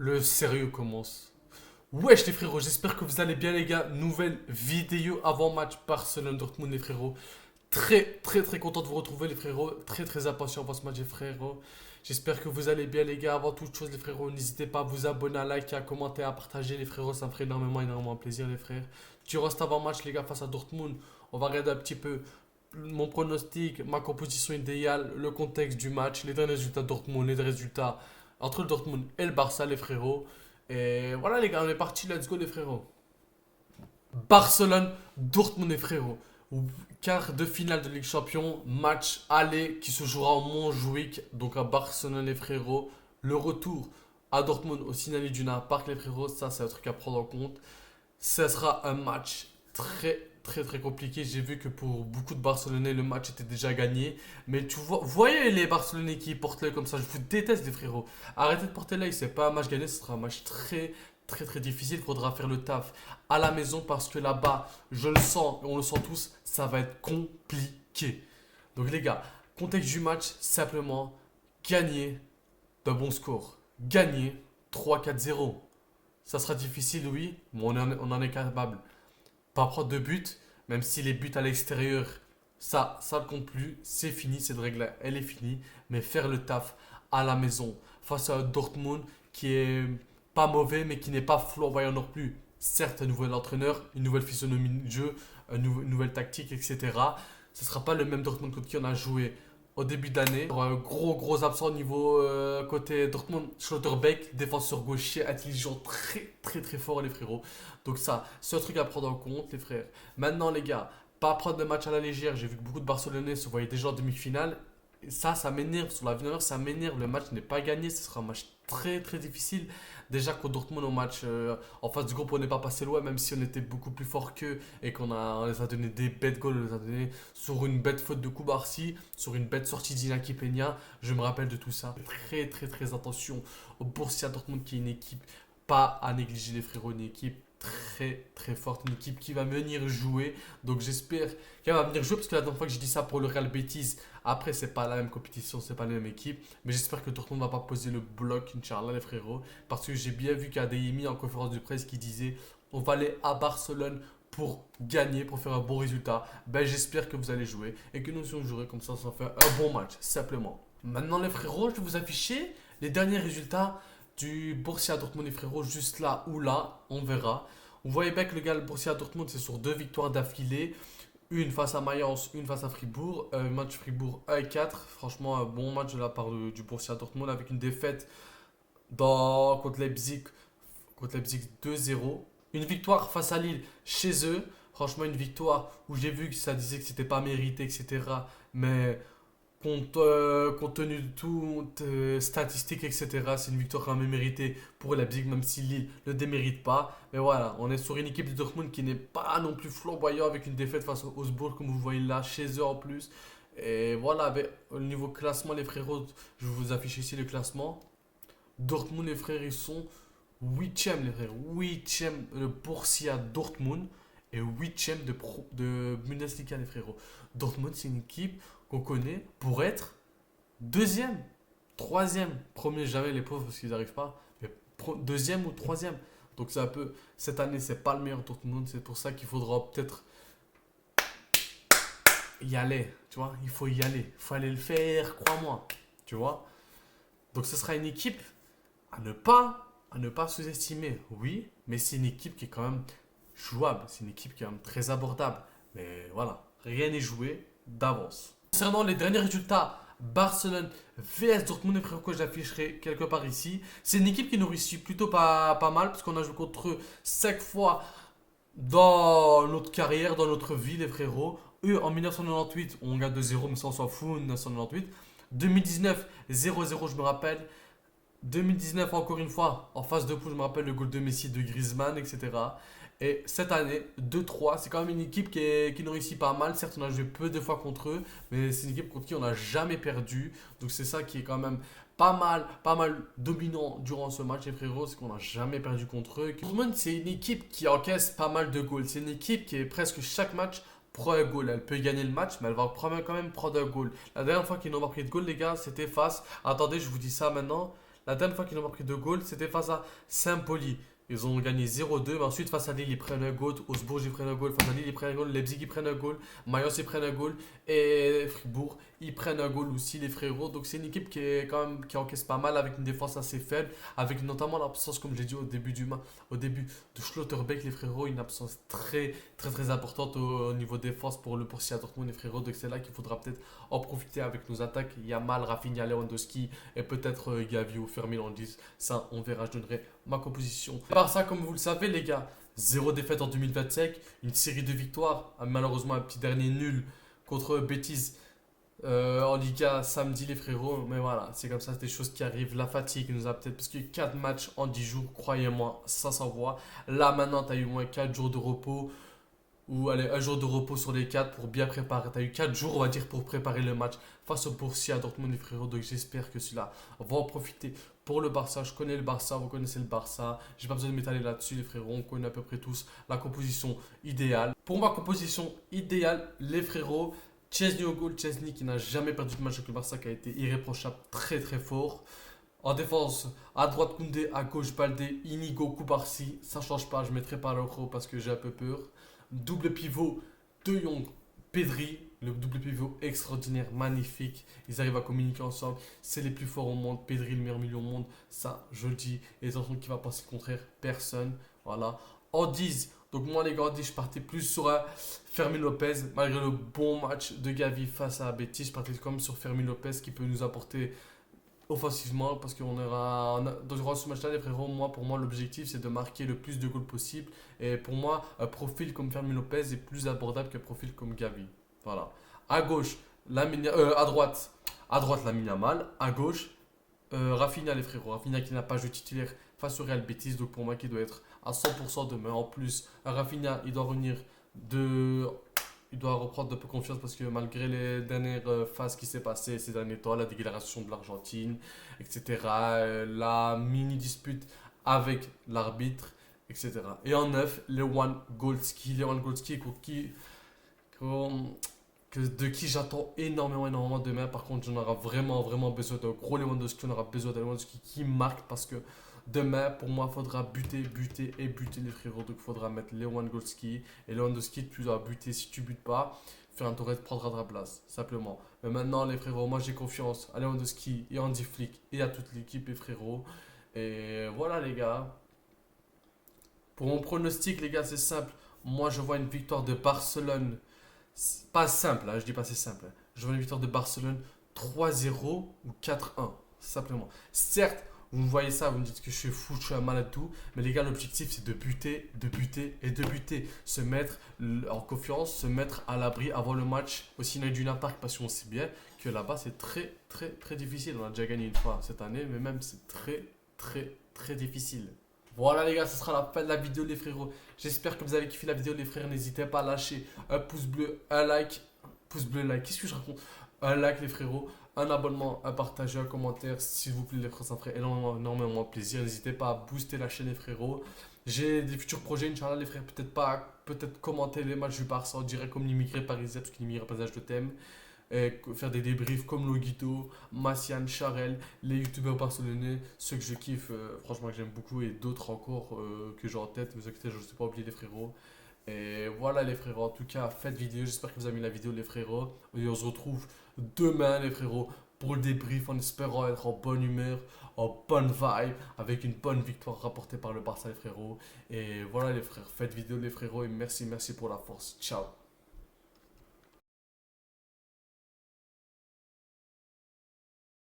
Le sérieux commence. Wesh les frérots, j'espère que vous allez bien les gars. Nouvelle vidéo avant match Barcelone-Dortmund les frérots. Très content de vous retrouver les frérots. Très impatient pour ce match les frérots. J'espère que vous allez bien les gars. Avant toute chose les frérots, n'hésitez pas à vous abonner, à liker, à commenter, à partager les frérots. Ça me ferait énormément plaisir les frères. Durant cet avant-match les gars face à Dortmund, on va regarder un petit peu mon pronostic, ma composition idéale, le contexte du match, les derniers résultats de Dortmund, les résultats entre le Dortmund et le Barça les frérots. Et voilà les gars, on est parti, let's go les frérots. Barcelone, Dortmund les frérots. Quart de finale de Ligue Champion, match aller qui se jouera en Montjuic, donc à Barcelone les frérots. Le retour à Dortmund au Signal Iduna Park les frérots, ça c'est un truc à prendre en compte. Ça sera un match très compliqué. J'ai vu que pour beaucoup de Barcelonais, le match était déjà gagné. Mais tu vois, voyez les Barcelonais qui portent l'œil comme ça. Je vous déteste les frérots. Arrêtez de porter l'œil. C'est pas un match gagné, ce sera un match très difficile. Il faudra faire le taf à la maison parce que là-bas, je le sens et on le sent tous, ça va être compliqué. Donc les gars, contexte du match, simplement gagner d'un bon score. Gagner 3-4-0. Ça sera difficile, oui, mais on en est capable. Pas prendre de but, même si les buts à l'extérieur, ça ne compte plus. C'est fini, cette règle elle est finie. Mais faire le taf à la maison, face à un Dortmund qui est pas mauvais, mais qui n'est pas flamboyant non plus. Certes, un nouvel entraîneur, une nouvelle physionomie de jeu, une nouvelle tactique, etc. Ce ne sera pas le même Dortmund contre qui on a joué au début d'année. Un gros absent au niveau côté Dortmund. Schlotterbeck, défenseur gaucher, intelligent, très fort les frérots. Donc ça, c'est un truc à prendre en compte les frères. Maintenant les gars, pas prendre de match à la légère. J'ai vu que beaucoup de Barcelonais se voyaient déjà en demi-finale. Et ça m'énerve. Sur la finale, ça m'énerve. Le match n'est pas gagné. Ce sera un match très difficile. Déjà qu'au Dortmund, au match en face du groupe, on n'est pas passé loin, même si on était beaucoup plus fort qu'eux et on les a donné des bêtes goals, on les a donné sur une bête faute de Koubarsi, sur une bête sortie d'Inaki Peña. Je me rappelle de tout ça. Très attention au Borussia Dortmund qui est une équipe pas à négliger les frérots, une équipe très forte, une équipe qui va venir jouer. Donc j'espère qu'elle va venir jouer parce que la dernière fois que j'ai dit ça pour le Real Betis, après c'est pas la même compétition, c'est pas la même équipe. Mais j'espère que Dortmund va pas poser le bloc, Inch'Allah les frérots. Parce que j'ai bien vu qu'Adeyemi en conférence de presse qui disait on va aller à Barcelone pour gagner, pour faire un bon résultat. Ben j'espère que vous allez jouer et que nous aussi on jouerait comme ça fait un bon match, simplement. Maintenant les frérots, je vais vous afficher les derniers résultats du Borussia Dortmund les frérots, juste là ou là, on verra. On voyait bien que le gars, le Borussia Dortmund, c'est sur deux victoires d'affilée. Une face à Mayence, une face à Fribourg. Match Fribourg 1-4. Franchement, un bon match de la part du Borussia Dortmund avec une défaite contre Leipzig 2-0. Une victoire face à Lille chez eux. Franchement, une victoire où j'ai vu que ça disait que c'était pas mérité, etc. Mais compte tenu de toutes statistiques, etc., c'est une victoire quand même méritée pour Leipzig, même si Lille ne démérite pas. Mais voilà, on est sur une équipe de Dortmund qui n'est pas non plus flamboyant avec une défaite face au Augsbourg, comme vous voyez là, chez eux en plus. Et voilà, au niveau classement, les frérots, je vais vous afficher ici le classement. Dortmund, les frères, ils sont 8e, les frères. 8e le Borussia Dortmund et 8e de Bundesliga, les frérots. Dortmund, c'est une équipe qu'on connaît pour être deuxième, troisième, premier jamais les pauvres parce qu'ils n'arrivent pas, mais deuxième ou troisième. Donc c'est un peu, cette année c'est pas le meilleur Dortmund, c'est pour ça qu'il faudra peut-être y aller, tu vois, il faut y aller, il faut aller le faire, crois-moi, tu vois. Donc ce sera une équipe à ne pas sous-estimer, oui, mais c'est une équipe qui est quand même jouable, c'est une équipe qui est quand même très abordable. Mais voilà, rien n'est joué d'avance. Concernant les derniers résultats, Barcelone vs Dortmund, et frérot, que j'afficherai quelque part ici. C'est une équipe qui nous réussit plutôt pas mal, parce qu'on a joué contre eux 5 fois dans notre carrière, dans notre vie, les frérots. Eux, en 1998, on gagne 2-0, mais ça on s'en fout, 1998. 2019, 0-0, je me rappelle. 2019, encore une fois, en phase de poule, je me rappelle le goal de Messi, de Griezmann, etc. Et cette année, 2-3, c'est quand même une équipe qui nous réussit pas mal. Certes, on a joué peu de fois contre eux, mais c'est une équipe contre qui on n'a jamais perdu. Donc c'est ça qui est quand même pas mal dominant durant ce match, les frérots, c'est qu'on n'a jamais perdu contre eux. Dortmund, c'est une équipe qui encaisse pas mal de goals. C'est une équipe qui est presque chaque match prend un goal. Elle peut gagner le match, mais elle va quand même prendre un goal. La dernière fois qu'ils n'ont pas pris de goal, les gars, c'était face. Attendez, je vous dis ça maintenant. La dernière fois qu'ils ont marqué 2 goals, c'était face à Saint-Pauli. Ils ont gagné 0-2. Mais ensuite, face à Lille, ils prennent un goal. Augsbourg, ils prennent un goal. Face à Lille, ils prennent un goal. Leipzig, ils prennent un goal. Mayence, ils prennent un goal. Et Fribourg, ils prennent un goal aussi, les frérots. Donc, c'est une équipe qui est quand même, qui encaisse pas mal avec une défense assez faible. Avec notamment l'absence, comme j'ai dit au début de Schlotterbeck, les frérots. Une absence très, très, très importante au niveau défense pour le Borussia Dortmund, les frérots. Donc, c'est là qu'il faudra peut-être en profiter avec nos attaques. Yamal, Rafinha, Lewandowski et peut-être Gavi ou Fermin en 10. Ça, on verra. Je donnerai ma composition. Par ça, comme vous le savez, les gars, 0 défaite en 2025, une série de victoires, malheureusement un petit dernier nul contre Betis en Liga samedi, les frérots. Mais voilà, c'est comme ça, c'est des choses qui arrivent. La fatigue nous a peut-être. Parce qu'il y a 4 matchs en 10 jours, croyez-moi, ça s'envoie. Là, maintenant, tu as eu au moins 4 jours de repos. Ou allez, un jour de repos sur les 4 pour bien préparer. Tu as eu 4 jours, on va dire, pour préparer le match face au Borussia Dortmund, les frérots. Donc j'espère que celui-là va en profiter pour le Barça. Je connais le Barça, vous connaissez le Barça. J'ai pas besoin de m'étaler là-dessus, les frérots. On connaît à peu près tous la composition idéale. Pour ma composition idéale, les frérots, Chesney au goal. Chesney qui n'a jamais perdu de match avec le Barça, qui a été irréprochable, très très fort. En défense, à droite Koundé, à gauche Baldé, Inigo, Koubarsi. Ça change pas, je mettrai pas l'euro parce que j'ai un peu peur. Double pivot, De Jong, Pedri. Le double pivot extraordinaire, magnifique. Ils arrivent à communiquer ensemble. C'est les plus forts au monde. Pedri, le meilleur milieu au monde. Ça, je le dis. Et attention, qui va penser le contraire? Personne. Voilà. En 10, donc moi les gars, en 10, je partais plus sur un Fermin Lopez. Malgré le bon match de Gavi face à Betis, je partais quand même sur Fermin Lopez qui peut nous apporter offensivement parce qu'on aura dans ce match-là, les frérots. Moi, pour moi, l'objectif c'est de marquer le plus de goals possible. Et pour moi, un profil comme Fermin Lopez est plus abordable qu'un profil comme Gavi. Voilà. À gauche, à droite, Lamine Yamal. À gauche, Rafinha, les frérots. Rafinha qui n'a pas joué titulaire face au Real Betis. Donc pour moi, qui doit être à 100% demain. En plus, Rafinha, il doit revenir de. Il doit reprendre un peu confiance parce que malgré les dernières phases qui s'est passées ces derniers temps, la déclaration de l'Argentine, etc., la mini dispute avec l'arbitre, etc. Et en 9, Lewandowski. Lewandowski com- de qui j'attends énormément, énormément demain. Par contre, j'en aurai vraiment, vraiment besoin d'un gros Lewandowski. On aura besoin d'un Lewandowski qui marque parce que demain, pour moi, il faudra buter, buter et buter les frérots. Donc, il faudra mettre Lewandowski. Et Lewandowski, tu dois buter. Si tu butes pas, Ferran Torres prendra ta place, simplement. Mais maintenant, les frérots, moi j'ai confiance à Lewandowski et Andy Flick et à toute l'équipe, les frérots. Et voilà, les gars. Pour mon pronostic, les gars, c'est simple. Moi, je vois une victoire de Barcelone. C'est pas simple, hein, je dis pas c'est simple, hein. Je vois une victoire de Barcelone 3-0 ou 4-1, simplement. Certes, vous me voyez ça, vous me dites que je suis fou, je suis un malade tout, mais les gars, l'objectif c'est de buter, de buter et de buter. Se mettre en confiance, se mettre à l'abri avant le match au Signal Iduna Park parce qu'on sait bien que là-bas c'est très, très, très difficile. On a déjà gagné une fois cette année, mais même c'est très, très, très difficile. Voilà les gars, ce sera la fin de la vidéo les frérots. J'espère que vous avez kiffé la vidéo les frères. N'hésitez pas à lâcher un pouce bleu, un like. Pouce bleu, like, qu'est-ce que je raconte? Un like les frérots, un abonnement, un partage, un commentaire. S'il vous plaît les frères, ça me ferait énormément, énormément plaisir. N'hésitez pas à booster la chaîne les frérots. J'ai des futurs projets, Inch'Allah les frères. Peut-être commenter les matchs du Barça en direct comme l'immigré parisien, parce que l'immigré parisien je le t'aime. Et faire des débriefs comme Loguito, Massian, Charel, les youtubeurs barcelonais, ceux que je kiffe, franchement que j'aime beaucoup, et d'autres encore que j'ai en tête. Ne vous inquiétez, je ne sais pas oublier les frérots. Et voilà les frérots, en tout cas, faites vidéo. J'espère que vous avez aimé la vidéo les frérots. Et on se retrouve demain les frérots pour le débrief en espérant être en bonne humeur, en bonne vibe, avec une bonne victoire rapportée par le Barça les frérots. Et voilà les frères, faites vidéo les frérots et merci, merci pour la force. Ciao.